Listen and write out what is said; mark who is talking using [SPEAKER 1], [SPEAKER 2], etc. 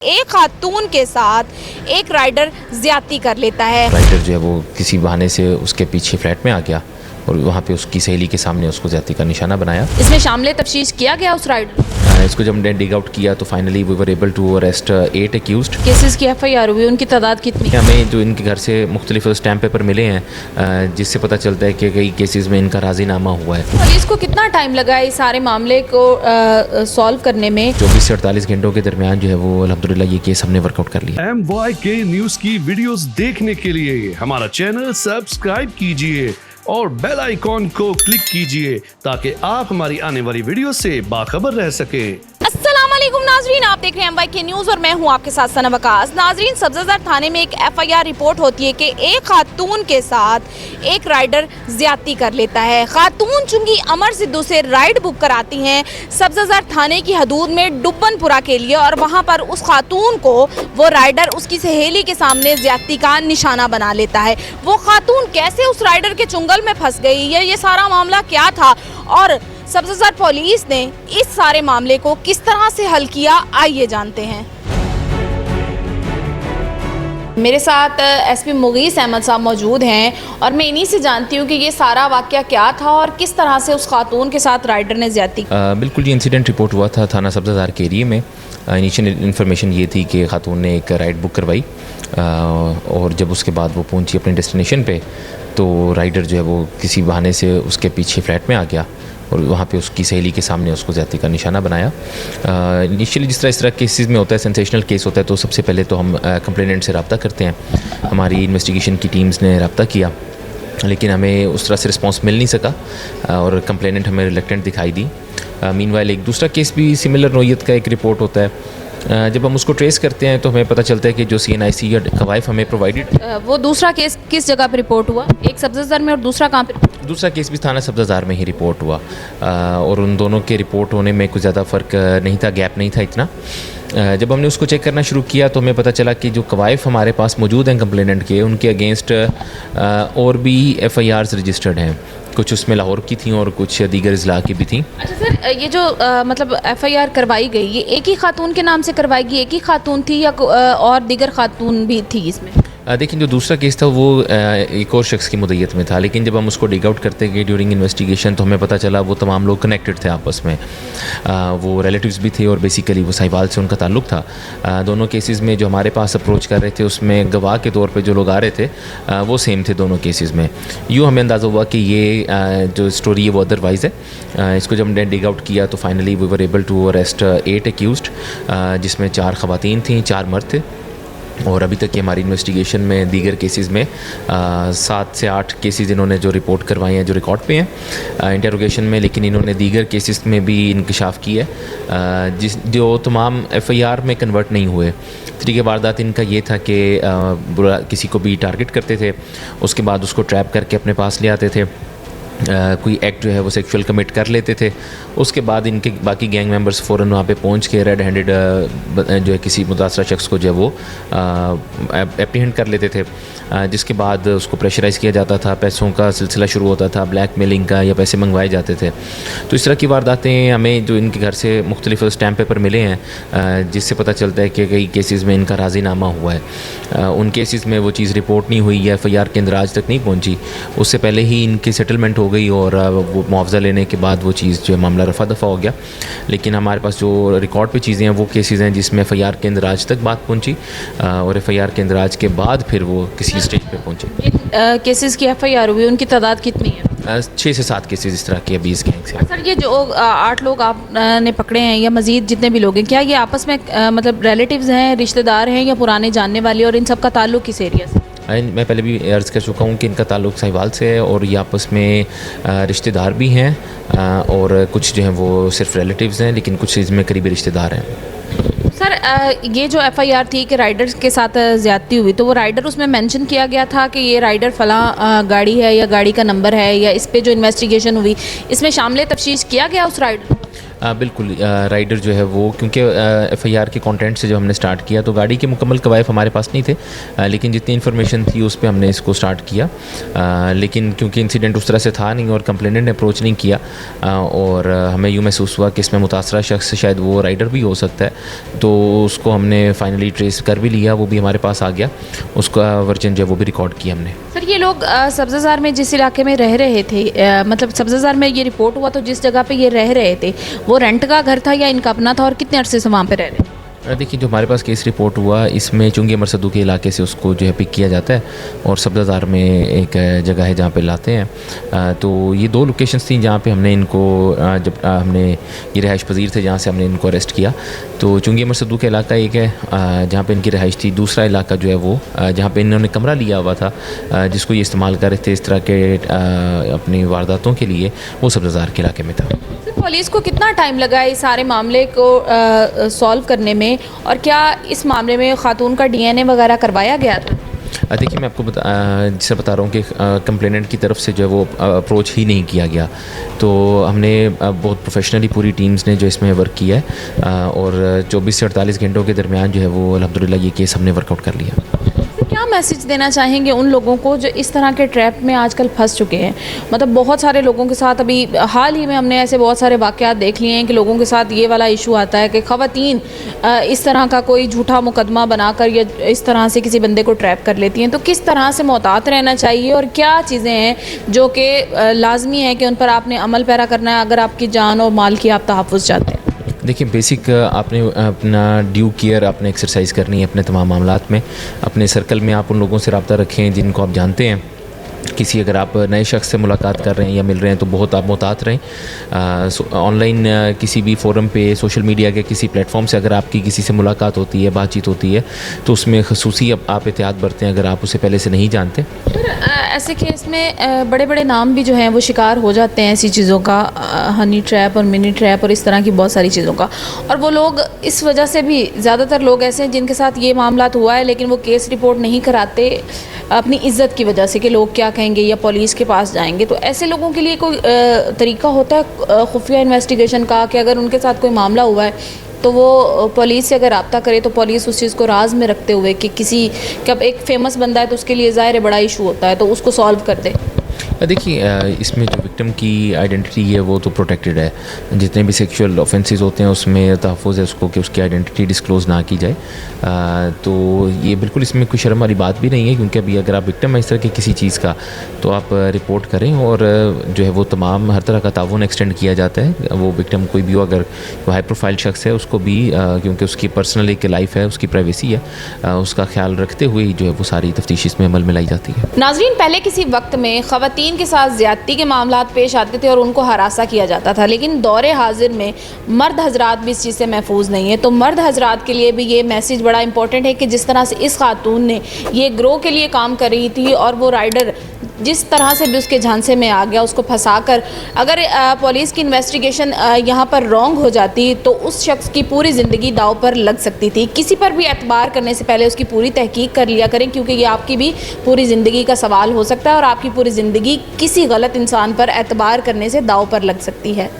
[SPEAKER 1] एक खातून के साथ एक राइडर ज्यादती कर लेता है।
[SPEAKER 2] राइडर जो है वो किसी बहाने से उसके पीछे फ्लैट में आ गया और वहाँ पे उसकी सहेली के सामने उसको ज्यादती का निशाना बनाया।
[SPEAKER 1] इसमें शामिल तफ्तीश किया गया उस राइडर।
[SPEAKER 2] इसको जब हमने डिग आउट किया तो finally we were able to arrest 8 accused.
[SPEAKER 1] Cases की FIR हुई, उनकी तादाद कितनी?
[SPEAKER 2] हमें जो इनके घर से मुख्तलिफ स्टैम्प पेपर मिले हैं जिससे पता चलता है कि कई केसेस में इनका राजीनामा हुआ है।
[SPEAKER 1] पुलिस को कितना टाइम लगा इस सारे मामले को सॉल्व करने में?
[SPEAKER 2] 24 से 48 घंटों के दरमियान जो है वो अल्हम्दुलिल्लाह ये केस हमने वर्कआउट कर लिया।
[SPEAKER 3] MYK न्यूज की वीडियोस देखने के लिए हमारा चैनल सब्सक्राइब कीजिए और बेल आइकॉन को क्लिक कीजिए ताकि आप हमारी आने वाली वीडियो से बाखबर रह सकें।
[SPEAKER 1] अस्सलाम वालेकुम नाजरीन, आप देख रहे हैं MYK न्यूज और मैं हूं आपके साथ सना वकास। नाजरीन, सब्जाजार थाने में एक FIR रिपोर्ट होती है कि एक खातून के साथ एक राइडर ज्यादती कर लेता है। खातून चुंगी अमर सिद्धू से राइड बुक कराती हैं सब्जाजार थाने की हदूद में डुब्बनपुरा के लिए और वहां पर उस खातून को वो राइडर उसकी सहेली के सामने ज्यादती का निशाना बना लेता है। वो खातून कैसे उस राइडर के चुंगल में फंस गई, ये सारा मामला क्या था और सब्जाजार पुलिस ने इस सारे मामले को किस तरह से हल किया, आइए जानते हैं। मेरे साथ SP मुगीस अहमद साहब मौजूद हैं और मैं इन्हीं से जानती हूँ कि ये सारा वाक़या क्या था और किस तरह से उस खातून के साथ राइडर ने ज्यादती की।
[SPEAKER 2] बिल्कुल, ये इंसिडेंट रिपोर्ट हुआ था थाना सब्जाजार के एरिए में। इनिशियल इन्फॉर्मेशन ये थी कि खातून ने एक राइड बुक करवाई और जब उसके बाद वो पहुंची अपने डेस्टिनेशन पे तो राइडर जो है वो किसी बहाने से उसके पीछे फ्लैट में आ गया और वहाँ पे उसकी सहेली के सामने उसको ज्यादती का निशाना बनाया। इनिशियली जिस तरह इस तरह केसेस में होता है, सेंसेशनल केस होता है, तो सबसे पहले तो हम कंप्लेनेंट से रब्ता करते हैं। हमारी इन्वेस्टिगेशन की टीम्स ने रब्ता किया लेकिन हमें उस तरह से रिस्पांस मिल नहीं सका और कंप्लेनेंट हमें रिलेक्टेंट दिखाई दी। मीनवाइल एक दूसरा केस भी सिमिलर नोयत का एक रिपोर्ट होता है। जब हम उसको ट्रेस करते हैं तो हमें पता चलता है कि जो CNIC या कवायफ हमें प्रोवाइडेड।
[SPEAKER 1] वो दूसरा केस किस जगह पर रिपोर्ट हुआ? एक सब्जाजार में और दूसरा कहाँ पे?
[SPEAKER 2] दूसरा केस भी थाना सब्जाजार में ही रिपोर्ट हुआ और उन दोनों के रिपोर्ट होने में कुछ ज़्यादा फ़र्क नहीं था, गैप नहीं था इतना। जब हमने उसको चेक करना शुरू किया तो हमें पता चला कि जो कवायफ हमारे पास मौजूद हैं कंप्लेनेंट के, उनके अगेंस्ट और भी FIRs रजिस्टर्ड हैं। कुछ उसमें लाहौर की थी और कुछ दीगर अजला की भी थी।
[SPEAKER 1] अच्छा सर, ये जो मतलब FIR करवाई गई, ये एक ही खातून के नाम से करवाई गई, एक ही खातून थी या और दीगर खातून भी थी इसमें?
[SPEAKER 2] देखिए, जो दूसरा केस था वो एक और शख्स की मुद्दत में था, लेकिन जब हम उसको डिग आउट करते गए ड्यूरिंग इन्वेस्टिगेशन तो हमें पता चला वो तमाम लोग कनेक्टेड थे आपस में। वो रिलेटिव्स भी थे और बेसिकली वो साहिवाल से उनका ताल्लुक था। दोनों केसेस में जो हमारे पास अप्रोच कर रहे थे उसमें गवाह के तौर पे जो लोग आ रहे थे वो सेम थे दोनों केसेस में। यूँ हमें अंदाज़ा हुआ कि ये जो स्टोरी है वो अदरवाइज़ है। इसको जब हमने डिग आउट किया तो finally we were able to arrest 8 accused जिसमें 4 ख़वातीन थीं, 4 मर्द थे और अभी तक की हमारी इन्वेस्टिगेशन में दीगर केसेस में 7 से 8 केसेस इन्होंने जो रिपोर्ट करवाए हैं जो रिकॉर्ड पे हैं इंटरोगेशन में, लेकिन इन्होंने दीगर केसेस में भी इंकशाफ की है जो तमाम FIR में कन्वर्ट नहीं हुए। तरीके वारदात इनका ये था कि किसी को भी टारगेट करते थे, उसके बाद उसको ट्रैप करके अपने पास ले आते थे, कोई एक्ट जो है वो सेक्सुअल कमिट कर लेते थे, उसके बाद इनके बाकी गैंग मेंबर्स फ़ौरन वहाँ पे पहुँच के रेड हैंडेड जो है किसी मुतासरा शख्स को जो है वो एप्रीहेंड कर लेते थे, जिसके बाद उसको प्रेशराइज़ किया जाता था, पैसों का सिलसिला शुरू होता था, ब्लैकमेलिंग का, या पैसे मंगवाए जाते थे। तो इस तरह की वारदातें हमें जो इनके घर से मुख्तलिफ स्टैम्प पेपर मिले हैं जिससे पता चलता है कि कई केसेस में इनका राजीनामा हुआ है। उन केसेस में वो चीज़ रिपोर्ट नहीं हुई या FIR के इंदराज तक नहीं पहुँची, उससे पहले ही इनकी सेटलमेंट हो गई और वो मुआवजा लेने के बाद वो चीज़ जो है मामला रफा दफ़ा हो गया। लेकिन हमारे पास जो रिकॉर्ड पे चीज़ें हैं वो केसेस हैं जिसमें FIR के इंदराज तक बात पहुंची और FIR के इंदराज के बाद फिर वो किसी स्टेज पे पहुंचे।
[SPEAKER 1] केसेस की FIR हुई, उनकी तादाद कितनी है?
[SPEAKER 2] 6 से 7 केसेस इस तरह के अभी इस गैंग से।
[SPEAKER 1] सर, ये जो 8 लोग आपने पकड़े हैं या मज़ीद जितने भी लोग हैं, क्या ये आपस में मतलब रिलेटिव्स हैं, रिश्तेदार हैं या पुराने जानने वाले, और इन सब का ताल्लुक किस एरिया से?
[SPEAKER 2] मैं पहले भी अर्ज़ कर चुका हूँ कि इनका ताल्लुक साहिवाल से है और ये आपस में रिश्तेदार भी हैं और कुछ जो हैं वो सिर्फ रिलेटिव्स हैं, लेकिन कुछ इसमें करीबी रिश्तेदार हैं।
[SPEAKER 1] सर, ये जो FIR थी कि राइडर के साथ ज़्यादती हुई, तो वो राइडर उसमें मेंशन किया गया था कि ये राइडर फ़लाँ गाड़ी है या गाड़ी का नंबर है, या इस पे जो इन्वेस्टिगेशन हुई इसमें शामिल तफ्तीश किया गया उस राइडर?
[SPEAKER 2] बिल्कुल राइडर जो है वो, क्योंकि एफआईआर के कंटेंट से जब हमने स्टार्ट किया तो गाड़ी के मुकम्मल कवायद हमारे पास नहीं थे, लेकिन जितनी इन्फॉर्मेशन थी उस पे हमने इसको स्टार्ट किया। लेकिन क्योंकि इंसिडेंट उस तरह से था नहीं और कंप्लेनेंट ने अप्रोच नहीं किया, और हमें यूँ महसूस हुआ कि इसमें मुतासरा शख्स शायद वो राइडर भी हो सकता है, तो उसको हमने फाइनली ट्रेस कर भी लिया, वो भी हमारे पास आ गया, उसका वर्जन जो है वो भी रिकॉर्ड किया हमने।
[SPEAKER 1] सर ये लोग सब्ज़ाज़ार में जिस इलाके में रह रहे थे, मतलब सब्ज़ाज़ार में ये रिपोर्ट हुआ तो जिस जगह पे ये रह रहे थे वो रेंट का घर था या इनका अपना था, और कितने अरसे से वहाँ पे रह रहे थे?
[SPEAKER 2] देखिए, जो हमारे पास केस रिपोर्ट हुआ इसमें चुंगी मरसदू के इलाके से उसको जो है पिक किया जाता है और सब्ज़ाज़ार में एक जगह है जहाँ पे लाते हैं। तो ये 2 लोकेशंस थी जहाँ पे हमने इनको जब हमने ये रिहाइश पजीर थे जहाँ से हमने इनको अरेस्ट किया। तो चुंगी मरसदू का इलाका एक है जहाँ पे इनकी रिहाइश थी, दूसरा इलाका जो है वो जहाँ पे इन्होंने कमरा लिया हुआ था जिसको ये इस्तेमाल कर रहे थे इस तरह के अपनी वारदातों के लिए, वो सब्ज़ाज़ार के इलाके में था।
[SPEAKER 1] पुलिस को कितना टाइम लगा इस सारे मामले को सॉल्व करने में, और क्या इस मामले में खातून का डीएनए वगैरह करवाया गया था?
[SPEAKER 2] देखिए, मैं आपको जिससे बता रहा हूँ कि कंप्लेनेंट की तरफ से जो है वो अप्रोच ही नहीं किया गया, तो हमने बहुत प्रोफेशनली पूरी टीम्स ने जो इसमें वर्क किया है और 24 से 48 घंटों के दरमियान जो है वो अल्हम्दुलिल्लाह ये केस हमने वर्कआउट कर लिया।
[SPEAKER 1] क्या मैसेज देना चाहेंगे उन लोगों को जो इस तरह के ट्रैप में आजकल फंस चुके हैं? मतलब बहुत सारे लोगों के साथ अभी हाल ही में हमने ऐसे बहुत सारे वाक़यात देख लिए हैं कि लोगों के साथ ये वाला इशू आता है कि ख़वातीन इस तरह का कोई झूठा मुकदमा बनाकर या इस तरह से किसी बंदे को ट्रैप कर लेती हैं। तो किस तरह से मोहतात रहना चाहिए और क्या चीज़ें हैं जो कि लाजमी है कि उन पर आपने अमल पैरा करना है अगर आपकी जान और माल की आप तहफ़्फ़ुज़ चाहते हैं?
[SPEAKER 2] देखिए, बेसिक आपने अपना ड्यू केयर आपने एक्सरसाइज करनी है अपने तमाम मामलात में। अपने सर्कल में आप उन लोगों से रब्ता रखें जिनको आप जानते हैं। किसी अगर आप नए शख्स से मुलाकात कर रहे हैं या मिल रहे हैं तो बहुत आप मोहतात रहें। ऑनलाइन किसी भी फोरम पे, सोशल मीडिया के किसी प्लेटफॉर्म से अगर आपकी किसी से मुलाकात होती है, बातचीत होती है, तो उसमें खसूसी आप एहतियात बरतें अगर आप उसे पहले से नहीं जानते।
[SPEAKER 1] ऐसे केस में बड़े बड़े नाम भी जो हैं वो शिकार हो जाते हैं ऐसी चीज़ों का, हनी ट्रैप और मिनी ट्रैप और इस तरह की बहुत सारी चीज़ों का, और वो लोग इस वजह से भी, ज़्यादातर लोग ऐसे हैं जिनके साथ ये मामला हुआ है लेकिन वो केस रिपोर्ट नहीं कराते अपनी इज़्ज़त की वजह से कि लोग क्या कहेंगे या पुलिस के पास जाएंगे। तो ऐसे लोगों के लिए कोई तरीका होता है खुफिया इन्वेस्टिगेशन का कि अगर उनके साथ कोई मामला हुआ है तो वो पुलिस से अगर रब्ता करे तो पुलिस उस चीज़ को राज में रखते हुए कि किसी कब एक फेमस बंदा है तो उसके लिए ज़ाहिर है बड़ा इशू होता है तो उसको सॉल्व कर दे?
[SPEAKER 2] देखिए, इसमें जो विक्टिम की आइडेंटिटी है वो तो प्रोटेक्टेड है। जितने भी सेक्सुअल ऑफेंसेस होते हैं उसमें तहफ़्फ़ुज़ है उसको कि उसकी आइडेंटिटी डिस्क्लोज़ ना की जाए। तो ये बिल्कुल इसमें कोई शर्म वाली बात भी नहीं है, क्योंकि अभी अगर आप विक्टिम है इस तरह की किसी चीज़ का तो आप रिपोर्ट करें और जो है वो तमाम हर तरह का ताउन एक्सटेंड किया जाता है। वो विक्टिम कोई भी हो, अगर वो हाई प्रोफाइल शख्स है उसको भी क्योंकि उसकी पर्सनल एक लाइफ है, उसकी प्राइवेसी है, उसका ख्याल रखते हुए जो है वो सारी तफ्तीश इसमें अमल में लाई जाती है।
[SPEAKER 1] नाज़रीन, पहले किसी वक्त में ख़वातीन के साथ ज़्यादती के मामलात पेश आते थे और उनको हरासा किया जाता था, लेकिन दौरे हाजिर में मर्द हजरात भी इस चीज़ से महफूज नहीं है। तो मर्द हजरात के लिए भी ये मैसेज बड़ा इंपॉर्टेंट है कि जिस तरह से इस खातून ने ये ग्रो के लिए काम कर रही थी और वो राइडर जिस तरह से भी उसके झांसे में आ गया, उसको फंसाकर अगर पुलिस की इन्वेस्टिगेशन यहाँ पर रॉन्ग हो जाती तो उस शख्स की पूरी ज़िंदगी दाव पर लग सकती थी। किसी पर भी एतबार करने से पहले उसकी पूरी तहकीक कर लिया करें, क्योंकि ये आपकी भी पूरी ज़िंदगी का सवाल हो सकता है और आपकी पूरी ज़िंदगी किसी गलत इंसान पर एतबार करने से दाव पर लग सकती है।